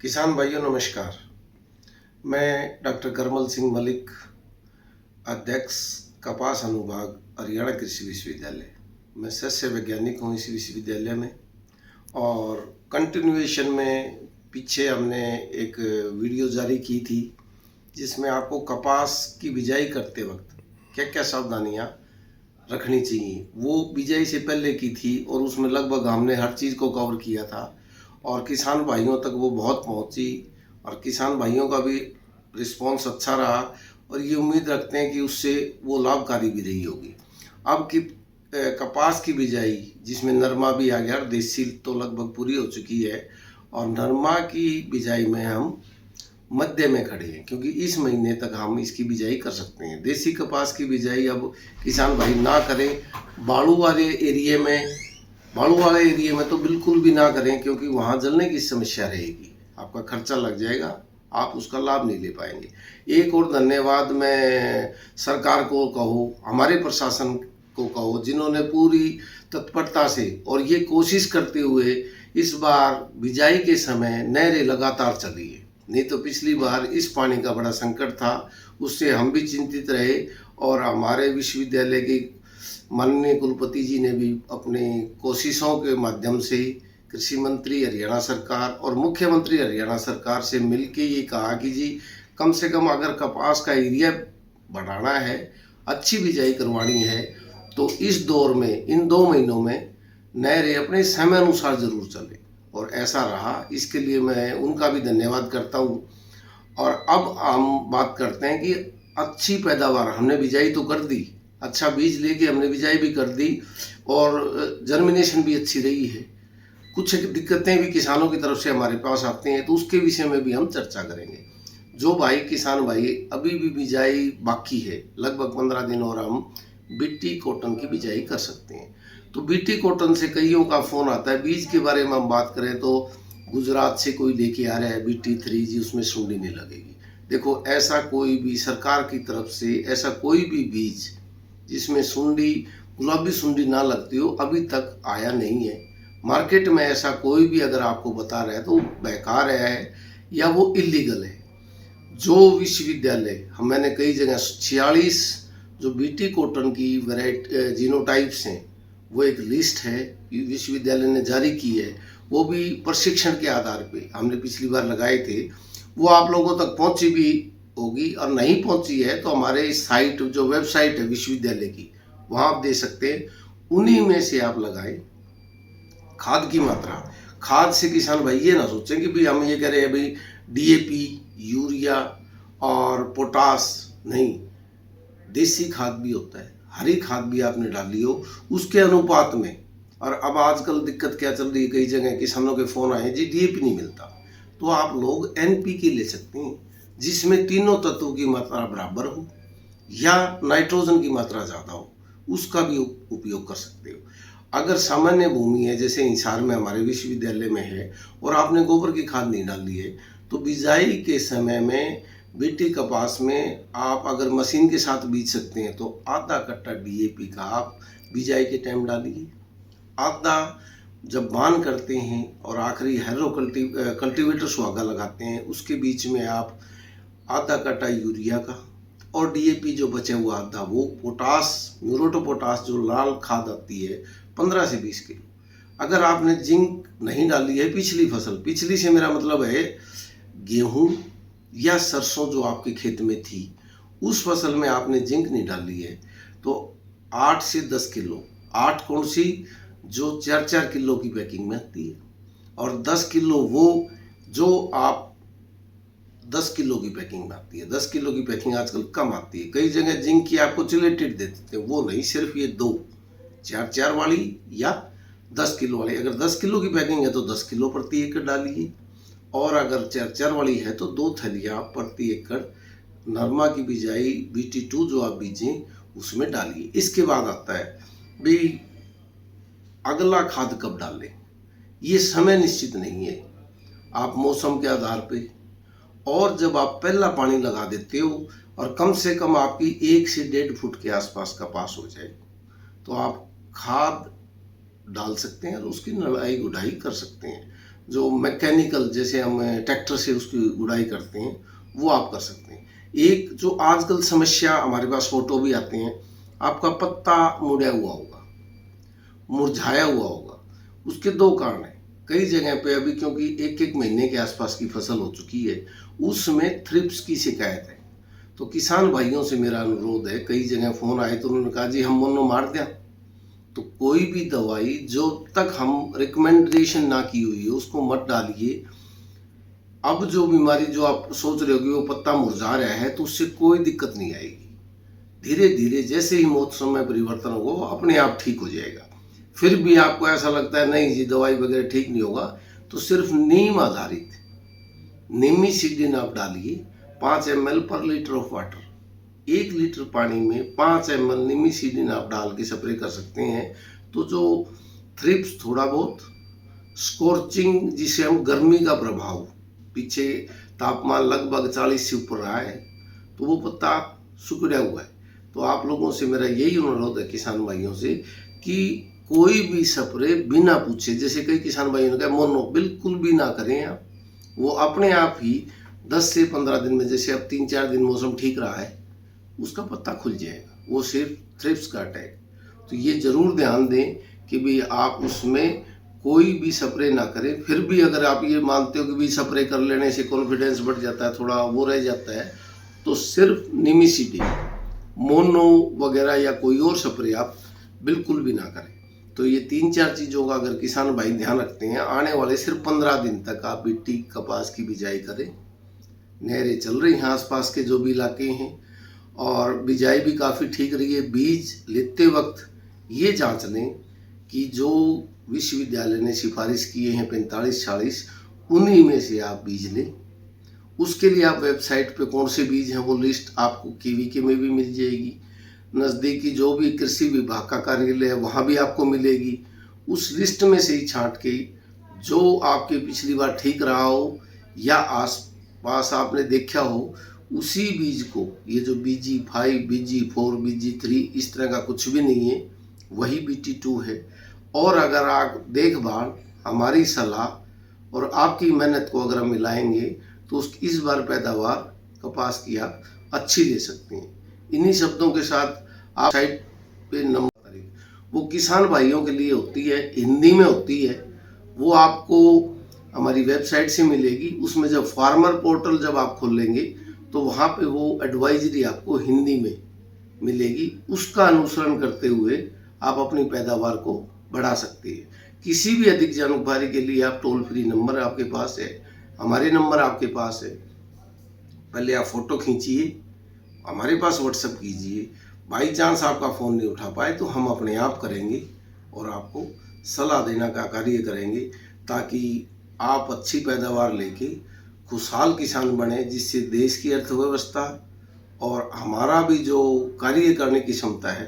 किसान भाइयों नमस्कार। मैं डॉक्टर करमल सिंह मलिक, अध्यक्ष कपास अनुभाग हरियाणा कृषि विश्वविद्यालय। मैं सस्य वैज्ञानिक हूँ इस विश्वविद्यालय में। और कंटिन्यूएशन में पीछे हमने एक वीडियो जारी की थी जिसमें आपको कपास की बिजाई करते वक्त क्या क्या सावधानियाँ रखनी चाहिए, वो बिजाई से पहले की थी और उसमें लगभग हमने हर चीज़ को कवर किया था और किसान भाइयों तक वो बहुत पहुंची और किसान भाइयों का भी रिस्पांस अच्छा रहा और ये उम्मीद रखते हैं कि उससे वो लाभकारी भी रही होगी। अब की कपास की बिजाई जिसमें नरमा भी आ गया और देसी तो लगभग पूरी हो चुकी है और नरमा की बिजाई में हम मध्य में खड़े हैं क्योंकि इस महीने तक हम इसकी बिजाई कर सकते हैं। देसी कपास की बिजाई अब किसान भाई ना करें। बालू वाले एरिया में तो बिल्कुल भी ना करें क्योंकि वहाँ जलने की समस्या रहेगी, आपका खर्चा लग जाएगा, आप उसका लाभ नहीं ले पाएंगे। एक और धन्यवाद मैं सरकार को कहो, हमारे प्रशासन को कहो, जिन्होंने पूरी तत्परता से और ये कोशिश करते हुए इस बार बिजाई के समय नहरें लगातार चली है। नहीं तो पिछली बार इस पानी का बड़ा संकट था, उससे हम भी चिंतित रहे और हमारे विश्वविद्यालय के माननीय कुलपति जी ने भी अपने कोशिशों के माध्यम से कृषि मंत्री हरियाणा सरकार और मुख्यमंत्री हरियाणा सरकार से मिलके ये कहा कि जी कम से कम अगर कपास का एरिया बढ़ाना है, अच्छी बिजाई करवानी है, तो इस दौर में इन 2 महीनों में नहरें अपने समय अनुसार जरूर चले और ऐसा रहा। इसके लिए मैं उनका भी धन्यवाद करता हूँ। और अब हम बात करते हैं कि अच्छी पैदावार, हमने बिजाई तो कर दी, अच्छा बीज लेके हमने बिजाई भी कर दी और जर्मिनेशन भी अच्छी रही है। कुछ दिक्कतें भी किसानों की तरफ से हमारे पास आती हैं, तो उसके विषय में भी हम चर्चा करेंगे। जो भाई किसान भाई अभी भी बिजाई बाकी है, लगभग 15 दिन और हम बीटी कॉटन की बिजाई कर सकते हैं। तो बीटी कॉटन से कईयों का फ़ोन आता है। बीज के बारे में हम बात करें तो गुजरात से कोई लेके आ रहा है BT3 जी, उसमें सुंडी नहीं लगेगी। देखो, ऐसा कोई भी सरकार की तरफ से ऐसा कोई भी बीज जिसमें सुंडी, गुलाबी सुंडी ना लगती हो, अभी तक आया नहीं है। मार्केट में ऐसा कोई भी अगर आपको बता रहा है तो बेकार है या वो इलीगल है। जो विश्वविद्यालय मैंने कई जगह 46 जो बीटी कॉटन की वैरायटी जीनोटाइप्स हैं, वो एक लिस्ट है विश्वविद्यालय ने जारी की है, वो भी प्रशिक्षण के आधार पे हमने पिछली बार लगाए थे। वो आप लोगों तक पहुंची भी होगी और नहीं पहुंची है तो हमारे साइट जो वेबसाइट है विश्वविद्यालय की, वहाँ आप दे सकते हैं। उन्हीं में से आप लगाएं। खाद की मात्रा, खाद से किसान भाई ये ना सोचें कि भाई हम ये कह रहे हैं भाई DAP, यूरिया और पोटास, नहीं, देसी खाद भी होता है, हरी खाद भी आपने डाली हो उसके अनुपात में। और अब आजकल दिक्कत क्या चल रही है, कई जगह किसानों के फोन आए जी DAP नहीं मिलता, तो आप लोग NPK ले सकते हैं जिसमें तीनों तत्वों की मात्रा बराबर हो या नाइट्रोजन की मात्रा ज़्यादा हो, उसका भी उपयोग कर सकते हो। अगर सामान्य भूमि है जैसे हिसार में हमारे विश्वविद्यालय में है और आपने गोबर की खाद नहीं डाली है, तो बिजाई के समय में बीटी कपास में आप अगर मशीन के साथ बीज सकते हैं तो आधा कट्टा DAP का आप बिजाई के टाइम डालिए। आधा जब बान करते हैं और आखिरी हैरो कल्टीवेटर सुहागा लगाते हैं, उसके बीच में आप आधा कट्टा यूरिया का और DAP जो बचे हुआ आधा वो पोटास, म्यूरेट ऑफ पोटास जो लाल खाद आती है 15 से 20 किलो। अगर आपने जिंक नहीं डाली है पिछली फसल, पिछली से मेरा मतलब है गेहूं या सरसों जो आपके खेत में थी, उस फसल में आपने जिंक नहीं डाली है तो 8 से 10 किलो, 8 कौन सी जो 4-4 किलो की पैकिंग में आती है और 10 किलो वो जो आप 10 किलो की पैकिंग में आती है। 10 किलो की पैकिंग आजकल कम आती है, कई जगह जिंक की आपको चिलेटेड दे देते हैं, वो नहीं, सिर्फ ये 2 4-4 वाली या 10 किलो वाली। अगर 10 किलो की पैकिंग है तो 10 किलो प्रति एकड़ डालिए और अगर 4-4 वाली है तो 2 थैलियाँ प्रति एकड़ नरमा की बिजाई BT2 जो आप बीजें उसमें डालिए। इसके बाद आता है भाई अगला खाद कब डालें, ये समय निश्चित नहीं है, आप मौसम के आधार पे, और जब आप पहला पानी लगा देते हो और कम से कम आपकी 1 से 1.5 फुट के आसपास कपास हो जाए तो आप खाद डाल सकते हैं और उसकी नड़ाई गुड़ाई कर सकते हैं। जो मैकेनिकल, जैसे हम ट्रैक्टर से उसकी गुड़ाई करते हैं, वो आप कर सकते हैं। एक जो आजकल समस्या, हमारे पास फोटो भी आते हैं, आपका पत्ता मुड़ा हुआ होगा, मुरझाया हुआ होगा। उसके दो कारण हैं। कई जगह पे अभी, क्योंकि एक एक महीने के आसपास की फसल हो चुकी है, उसमें थ्रिप्स की शिकायत है। तो किसान भाइयों से मेरा अनुरोध है, कई जगह फ़ोन आए तो उन्होंने कहा जी हम मोनो मार दें। तो कोई भी दवाई जो तक हम रिकमेंडेशन ना की हुई है उसको मत डालिए। अब जो बीमारी जो आप सोच रहे हो कि वो पत्ता मुरझा रहा है, तो उससे कोई दिक्कत नहीं आएगी। धीरे धीरे जैसे ही मौसम में परिवर्तन होगा वो अपने आप ठीक हो जाएगा। फिर भी आपको ऐसा लगता है नहीं जी दवाई वगैरह ठीक नहीं होगा, तो सिर्फ नीम आधारित निमिसिडिन आप डालिए 5 ml पर लीटर ऑफ वाटर। 1 लीटर पानी में 5 ml निमिसिडिन आप डाल के स्प्रे कर सकते हैं। तो जो थ्रिप्स, थोड़ा बहुत स्कॉर्चिंग, जिसे हम गर्मी का प्रभाव, पीछे तापमान लगभग 40 से ऊपर रहा है तो वो पत्ता सिकुड़ा हुआ है। तो आप लोगों से मेरा यही अनुरोध है किसान भाइयों से कि कोई भी स्प्रे बिना पूछे, जैसे कई किसान भाइयों ने कहा मोनो, बिल्कुल भी ना करें आप। वो अपने आप ही 10 से 15 दिन में, जैसे अब 3-4 दिन मौसम ठीक रहा है, उसका पत्ता खुल जाएगा। वो सिर्फ थ्रिप्स का अटैक। तो ये जरूर ध्यान दें कि भाई आप उसमें कोई भी स्प्रे ना करें। फिर भी अगर आप ये मानते हो कि भाई स्प्रे कर लेने से कॉन्फिडेंस बढ़ जाता है, थोड़ा वो रह जाता है, तो सिर्फ निमिसिडिन, मोनो वगैरह या कोई और स्प्रे आप बिल्कुल भी ना करें। तो ये 3-4 चीज़ों का अगर किसान भाई ध्यान रखते हैं, आने वाले सिर्फ 15 दिन तक आप मिट्टी कपास की बिजाई करें। नहरें चल रही हैं आसपास के जो भी इलाके हैं, और बिजाई भी काफ़ी ठीक रही है। बीज लेते वक्त ये जांच लें कि जो विश्वविद्यालय ने सिफारिश किए हैं 45-40, उन्हीं में से आप बीज लें। उसके लिए आप वेबसाइट पे कौन से बीज हैं वो लिस्ट आपको KVK में भी मिल जाएगी। नज़दीकी जो भी कृषि विभाग का कार्यालय है वहाँ भी आपको मिलेगी। उस लिस्ट में से ही छांट के जो आपके पिछली बार ठीक रहा हो या आस पास आपने देखा हो, उसी बीज को, ये जो BG5, BG4, BG3 इस तरह का कुछ भी नहीं है, वही BT2 है। और अगर आप देखभाल, हमारी सलाह और आपकी मेहनत को अगर हम मिलाएंगे तो इस बार पैदावार कपास की आप अच्छी ले सकते हैं। इन्हीं शब्दों के साथ आप साइट पे नंबर, वो किसान भाइयों के लिए होती है, हिंदी में होती है, वो आपको हमारी वेबसाइट से मिलेगी। उसमें जब फार्मर पोर्टल जब आप खोलेंगे तो वहाँ पे वो एडवाइजरी आपको हिंदी में मिलेगी। उसका अनुसरण करते हुए आप अपनी पैदावार को बढ़ा सकते हैं। किसी भी अधिक जानकारी के लिए आप टोल फ्री नंबर आपके पास है, हमारे नंबर आपके पास है। पहले आप फ़ोटो खींचिए, हमारे पास व्हाट्सएप कीजिए। बाई चांस आपका फ़ोन नहीं उठा पाए तो हम अपने आप करेंगे और आपको सलाह देना का कार्य करेंगे, ताकि आप अच्छी पैदावार लेके खुशहाल किसान बने, जिससे देश की अर्थव्यवस्था और हमारा भी जो कार्य करने की क्षमता है